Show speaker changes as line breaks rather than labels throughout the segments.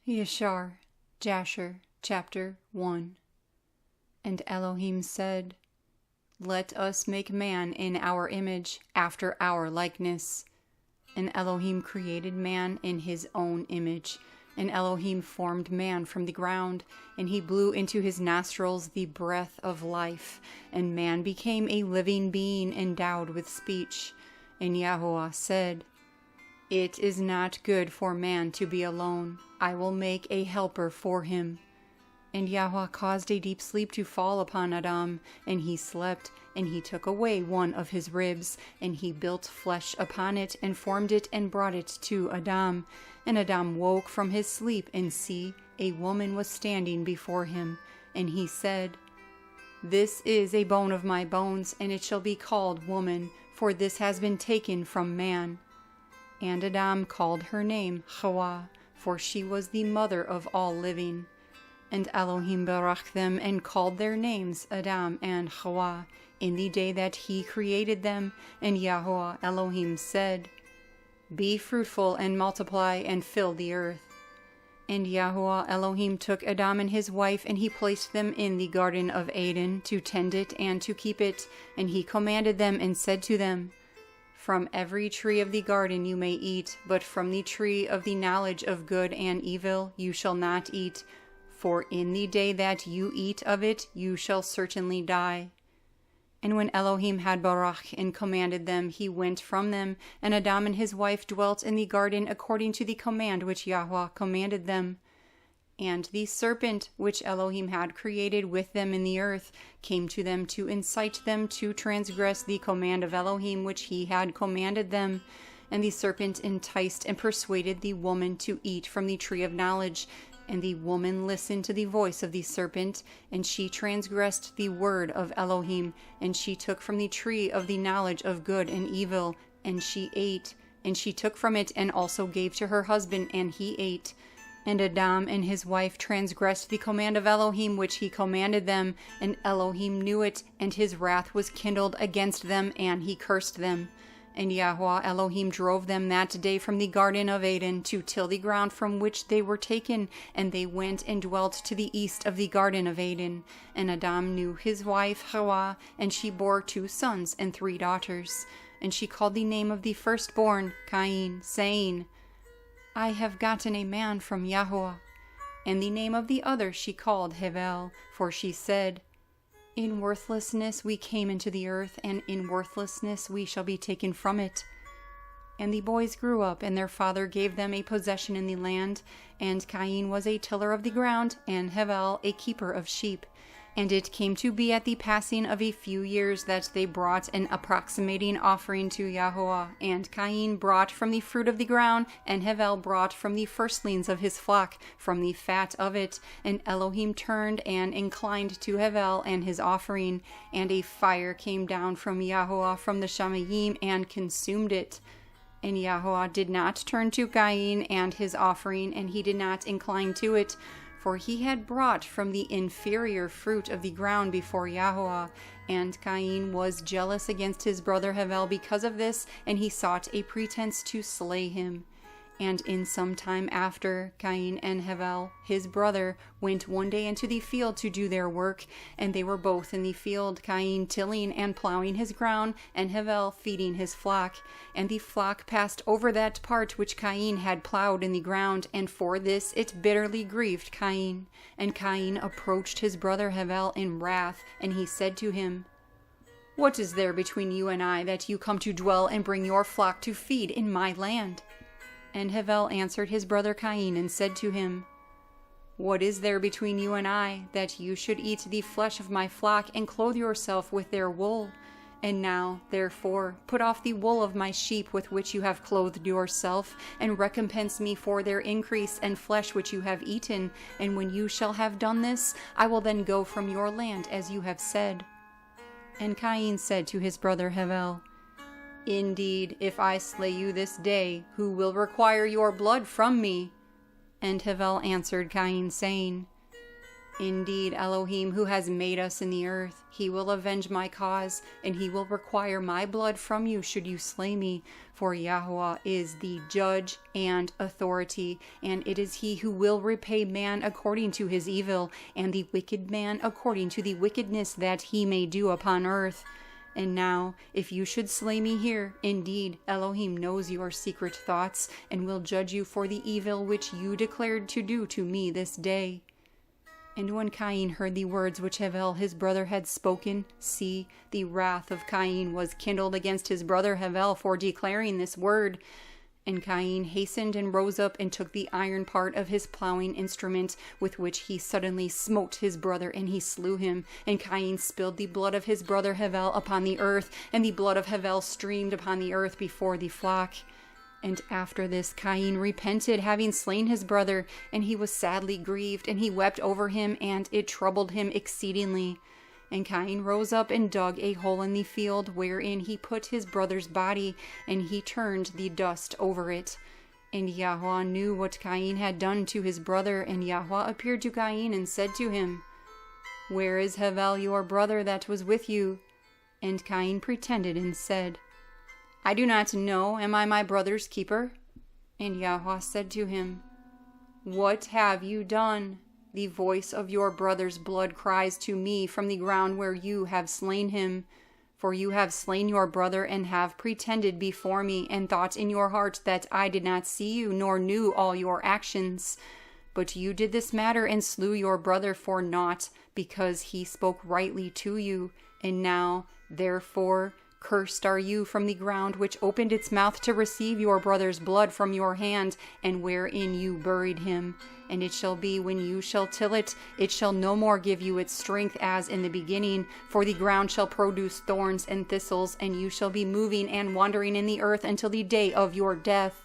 Yashar, Jasher, chapter 1. And Elohim said, Let us make man in our image, after our likeness. And Elohim created man in his own image. And Elohim formed man from the ground, and he blew into his nostrils the breath of life, and man became a living being endowed with speech. And Yahweh said, It is not good for man to be alone. I will make a helper for him. And Yahweh caused a deep sleep to fall upon Adam, and he slept, and he took away one of his ribs, and he built flesh upon it, and formed it, and brought it to Adam. And Adam woke from his sleep, and see, a woman was standing before him. And he said, This is a bone of my bones, and it shall be called woman, for this has been taken from man. And Adam called her name Hawwah, for she was the mother of all living. And Elohim berakah them, and called their names Adam and Hawwah, in the day that he created them. And Yahweh Elohim said, Be fruitful and multiply, and fill the earth. And Yahweh Elohim took Adam and his wife, and he placed them in the garden of Eden, to tend it and to keep it. And he commanded them, and said to them, From every tree of the garden you may eat, but from the tree of the knowledge of good and evil you shall not eat, for in the day that you eat of it you shall certainly die. And when Elohim had berakah and commanded them, he went from them, and Adam and his wife dwelt in the garden according to the command which Yahweh commanded them. And the serpent which Elohim had created with them in the earth came to them to incite them to transgress the command of Elohim which he had commanded them. And the serpent enticed and persuaded the woman to eat from the tree of knowledge. And the woman listened to the voice of the serpent, and she transgressed the word of Elohim, and she took from the tree of the knowledge of good and evil, and she ate. And she took from it, and also gave to her husband, and he ate. And Adam and his wife transgressed the command of Elohim which he commanded them, and Elohim knew it, and his wrath was kindled against them, and he cursed them. And Yahweh Elohim drove them that day from the garden of Eden to till the ground from which they were taken, and they went and dwelt to the east of the garden of Eden. And Adam knew his wife Hawwah, and she bore 2 sons and 3 daughters. And she called the name of the firstborn Qayin, saying, I have gotten a man from Yahweh. And the name of the other she called Hebel, for she said, In worthlessness we came into the earth, and in worthlessness we shall be taken from it. And the boys grew up, and their father gave them a possession in the land. And Qayin was a tiller of the ground, and Hebel a keeper of sheep. And it came to be at the passing of a few years that they brought an approximating offering to Yahweh. And Qayin brought from the fruit of the ground, and Hebel brought from the firstlings of his flock, from the fat of it. And Elohim turned and inclined to Hebel and his offering, and a fire came down from Yahweh from the Shamayim and consumed it. And Yahweh did not turn to Qayin and his offering, and he did not incline to it, for he had brought from the inferior fruit of the ground before Yahweh. And Qayin was jealous against his brother Hebel because of this, and he sought a pretense to slay him. And in some time after, Qayin and Hebel, his brother, went one day into the field to do their work, and they were both in the field, Qayin tilling and plowing his ground, and Hebel feeding his flock. And the flock passed over that part which Qayin had plowed in the ground, and for this it bitterly grieved Qayin. And Qayin approached his brother Hebel in wrath, and he said to him, What is there between you and I, that you come to dwell and bring your flock to feed in my land? And Hebel answered his brother Qayin and said to him, What is there between you and I, that you should eat the flesh of my flock and clothe yourself with their wool? And now, therefore, put off the wool of my sheep with which you have clothed yourself, and recompense me for their increase and flesh which you have eaten. And when you shall have done this, I will then go from your land as you have said. And Qayin said to his brother Hebel, Indeed, if I slay you this day, who will require your blood from me? And Hebel answered Qayin, saying, Indeed, Elohim, who has made us in the earth, he will avenge my cause, and he will require my blood from you should you slay me. For Yahweh is the judge and authority, and it is he who will repay man according to his evil, and the wicked man according to the wickedness that he may do upon earth. And now, if you should slay me here, indeed, Elohim knows your secret thoughts, and will judge you for the evil which you declared to do to me this day. And when Qayin heard the words which Hebel his brother had spoken, see, the wrath of Qayin was kindled against his brother Hebel for declaring this word. And Qayin hastened and rose up and took the iron part of his plowing instrument, with which he suddenly smote his brother, and he slew him. And Qayin spilled the blood of his brother Hebel upon the earth, and the blood of Hebel streamed upon the earth before the flock. And after this Qayin repented, having slain his brother, and he was sadly grieved, and he wept over him, and it troubled him exceedingly. And Qayin rose up and dug a hole in the field, wherein he put his brother's body, and he turned the dust over it. And Yahweh knew what Qayin had done to his brother, and Yahweh appeared to Qayin and said to him, Where is Hebel your brother that was with you? And Qayin pretended and said, I do not know, am I my brother's keeper? And Yahweh said to him, What have you done? The voice of your brother's blood cries to me from the ground where you have slain him. For you have slain your brother, and have pretended before me, and thought in your heart that I did not see you, nor knew all your actions. But you did this matter, and slew your brother for naught, because he spoke rightly to you. And now, therefore, cursed are you from the ground which opened its mouth to receive your brother's blood from your hand, and wherein you buried him. And it shall be, when you shall till it, it shall no more give you its strength as in the beginning, for the ground shall produce thorns and thistles, and you shall be moving and wandering in the earth until the day of your death.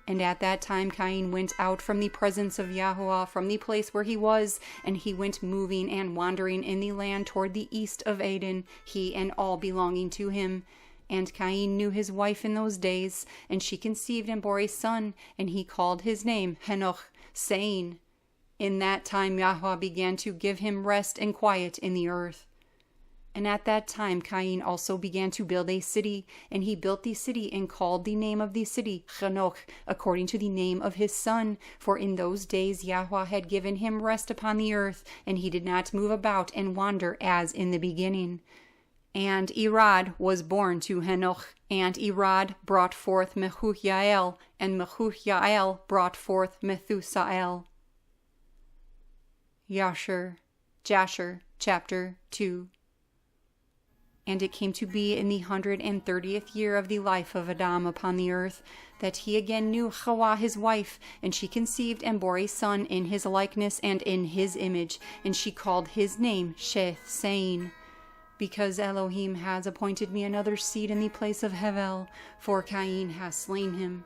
And at that time Qayin went out from the presence of Yahweh, from the place where he was, and he went moving and wandering in the land toward the east of Eden, he and all belonging to him. And Qayin knew his wife in those days, and she conceived and bore a son, and he called his name Henoch, saying, In that time Yahweh began to give him rest and quiet in the earth. And at that time Qayin also began to build a city, and he built the city and called the name of the city Henoch, according to the name of his son. For in those days Yahweh had given him rest upon the earth, and he did not move about and wander as in the beginning. And Irad was born to Henoch, and Irad brought forth Mehujael, and Mehujael brought forth Methusael. Yashar, Jasher, chapter 2. And it came to be in the 130th year of the life of Adam upon the earth, that he again knew Hawwa his wife, and she conceived and bore a son in his likeness and in his image, and she called his name Sheth, saying, Because Elohim has appointed me another seed in the place of Hebel, for Qayin has slain him.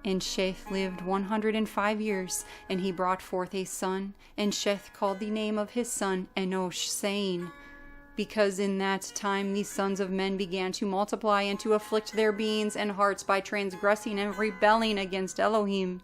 And Sheth lived 105 years, and he brought forth a son, and Sheth called the name of his son Enosh, saying, Because in that time the sons of men began to multiply and to afflict their beings and hearts by transgressing and rebelling against Elohim.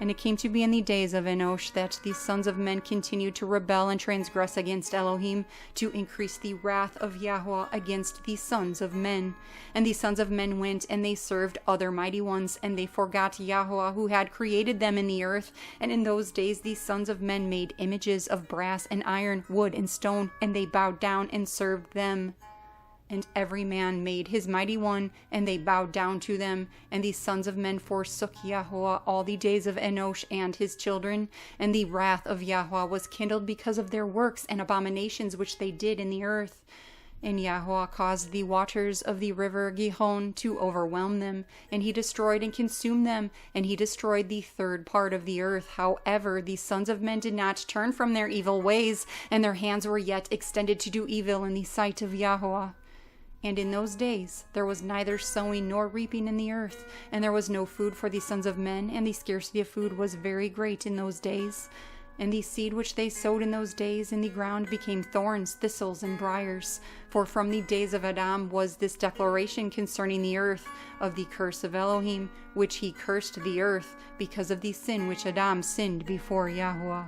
And it came to be in the days of Enosh that the sons of men continued to rebel and transgress against Elohim, to increase the wrath of Yahweh against the sons of men. And the sons of men went and they served other mighty ones, and they forgot Yahweh who had created them in the earth. And in those days the sons of men made images of brass and iron, wood and stone, and they bowed down and served them. And every man made his mighty one, and they bowed down to them. And the sons of men forsook Yahweh all the days of Enosh and his children. And the wrath of Yahweh was kindled because of their works and abominations which they did in the earth. And Yahweh caused the waters of the river Gihon to overwhelm them, and he destroyed and consumed them, and he destroyed the third part of the earth. However, the sons of men did not turn from their evil ways, and their hands were yet extended to do evil in the sight of Yahweh. And in those days there was neither sowing nor reaping in the earth, and there was no food for the sons of men, and the scarcity of food was very great in those days. And the seed which they sowed in those days in the ground became thorns, thistles, and briars. For from the days of Adam was this declaration concerning the earth, of the curse of Elohim, which he cursed the earth, because of the sin which Adam sinned before Yahweh.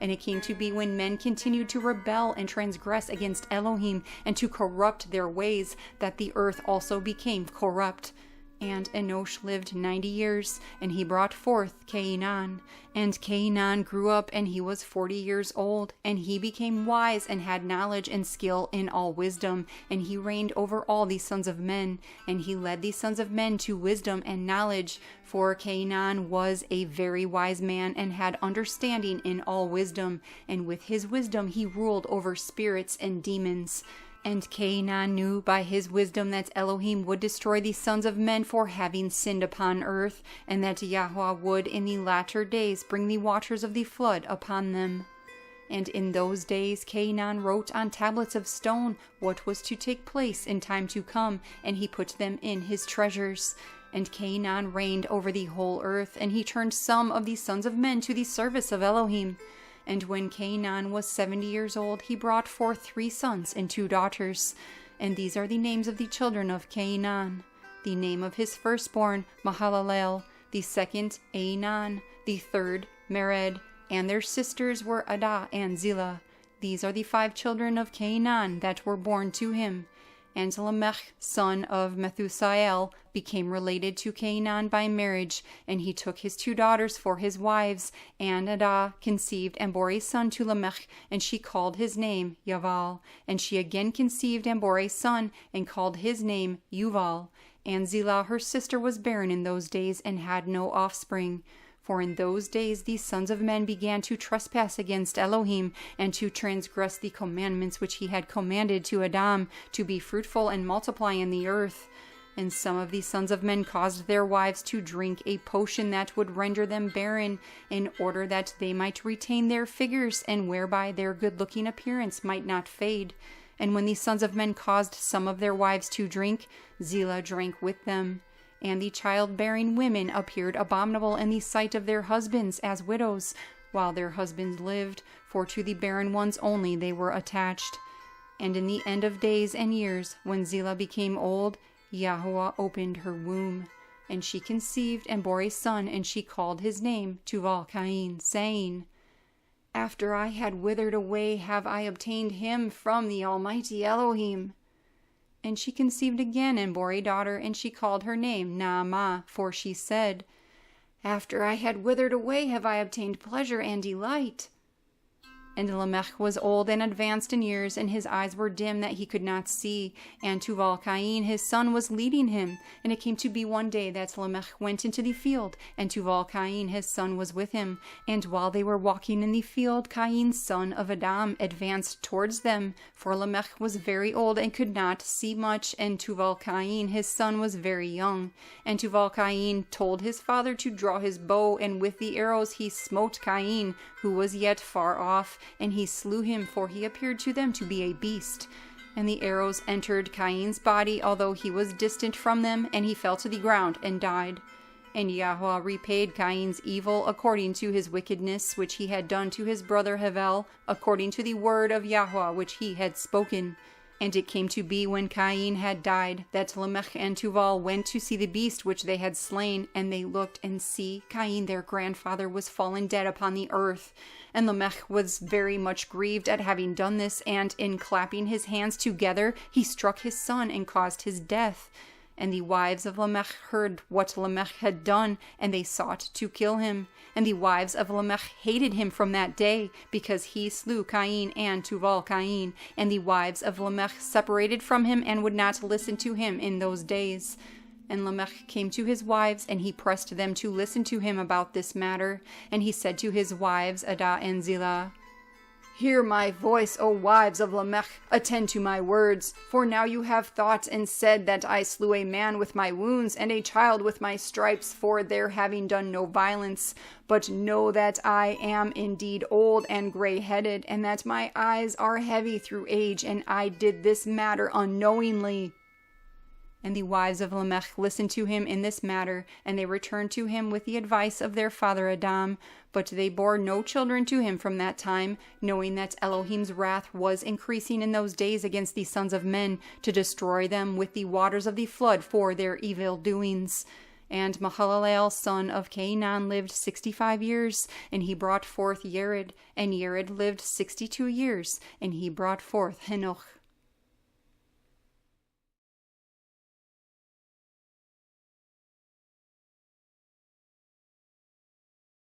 And it came to be when men continued to rebel and transgress against Elohim and to corrupt their ways, that the earth also became corrupt. And Enosh lived 90 years, and he brought forth Cainan. And Cainan grew up, and he was 40 years old, and he became wise and had knowledge and skill in all wisdom, and he reigned over all the sons of men, and he led the sons of men to wisdom and knowledge. For Cainan was a very wise man and had understanding in all wisdom, and with his wisdom he ruled over spirits and demons. And Cainan knew by his wisdom that Elohim would destroy the sons of men for having sinned upon earth, and that Yahweh would in the latter days bring the waters of the flood upon them. And in those days Cainan wrote on tablets of stone what was to take place in time to come, and he put them in his treasures. And Cainan reigned over the whole earth, and he turned some of the sons of men to the service of Elohim. And when Cainan was 70 years old, he brought forth 3 sons and 2 daughters. And these are the names of the children of Cainan: the name of his firstborn, Mahalalel; the second, Ainan; the third, Mered; and their sisters were Adah and Zillah. These are the 5 children of Cainan that were born to him. And Lamech, son of Methusael, became related to Cainan by marriage, and he took his 2 daughters for his wives. And Adah conceived and bore a son to Lamech, and she called his name Yaval. And she again conceived and bore a son, and called his name Yuval. And Zillah her sister was barren in those days, and had no offspring. For in those days the sons of men began to trespass against Elohim, and to transgress the commandments which he had commanded to Adam, to be fruitful and multiply in the earth. And some of the sons of men caused their wives to drink a potion that would render them barren, in order that they might retain their figures, and whereby their good-looking appearance might not fade. And when the sons of men caused some of their wives to drink, Zillah drank with them. And the childbearing women appeared abominable in the sight of their husbands as widows, while their husbands lived, for to the barren ones only they were attached. And in the end of days and years, when Zillah became old, Yahweh opened her womb. And she conceived and bore a son, and she called his name Tubal-Cain, saying, After I had withered away have I obtained him from the Almighty Elohim. And she conceived again and bore a daughter, and she called her name Naamah, for she said, After I had withered away have I obtained pleasure and delight. And Lamech was old and advanced in years, and his eyes were dim that he could not see. And Tubal-Cain his son was leading him. And it came to be one day that Lamech went into the field, and Tubal-Cain his son was with him. And while they were walking in the field, Cain son of Adam advanced towards them. For Lamech was very old and could not see much, and Tubal-Cain his son was very young. And Tubal-Cain told his father to draw his bow, and with the arrows he smote Cain, who was yet far off, and he slew him, for he appeared to them to be a beast. And the arrows entered Cain's body, although he was distant from them, and he fell to the ground and died. And Yahweh repaid Cain's evil according to his wickedness, which he had done to his brother Hebel, according to the word of Yahweh which he had spoken. And it came to be when Cain had died, that Lamech and Tubal went to see the beast which they had slain, and they looked, and see, Cain their grandfather was fallen dead upon the earth. And Lamech was very much grieved at having done this, and in clapping his hands together, he struck his son and caused his death. And the wives of Lamech heard what Lamech had done, and they sought to kill him. And the wives of Lamech hated him from that day, because he slew Cain and Tubal-Cain. And the wives of Lamech separated from him, and would not listen to him in those days. And Lamech came to his wives, and he pressed them to listen to him about this matter. And he said to his wives, Adah and Zillah, Hear my voice, O wives of Lamech, attend to my words. For now you have thought and said that I slew a man with my wounds, and a child with my stripes, for their having done no violence. But know that I am indeed old and gray-headed, and that my eyes are heavy through age, and I did this matter unknowingly. And the wives of Lamech listened to him in this matter, and they returned to him with the advice of their father Adam. But they bore no children to him from that time, knowing that Elohim's wrath was increasing in those days against the sons of men, to destroy them with the waters of the flood for their evil doings. And Mahalalel, son of Cainan, lived 65 years, and he brought forth Yered. And Yered lived 62 years, and he brought forth Henoch.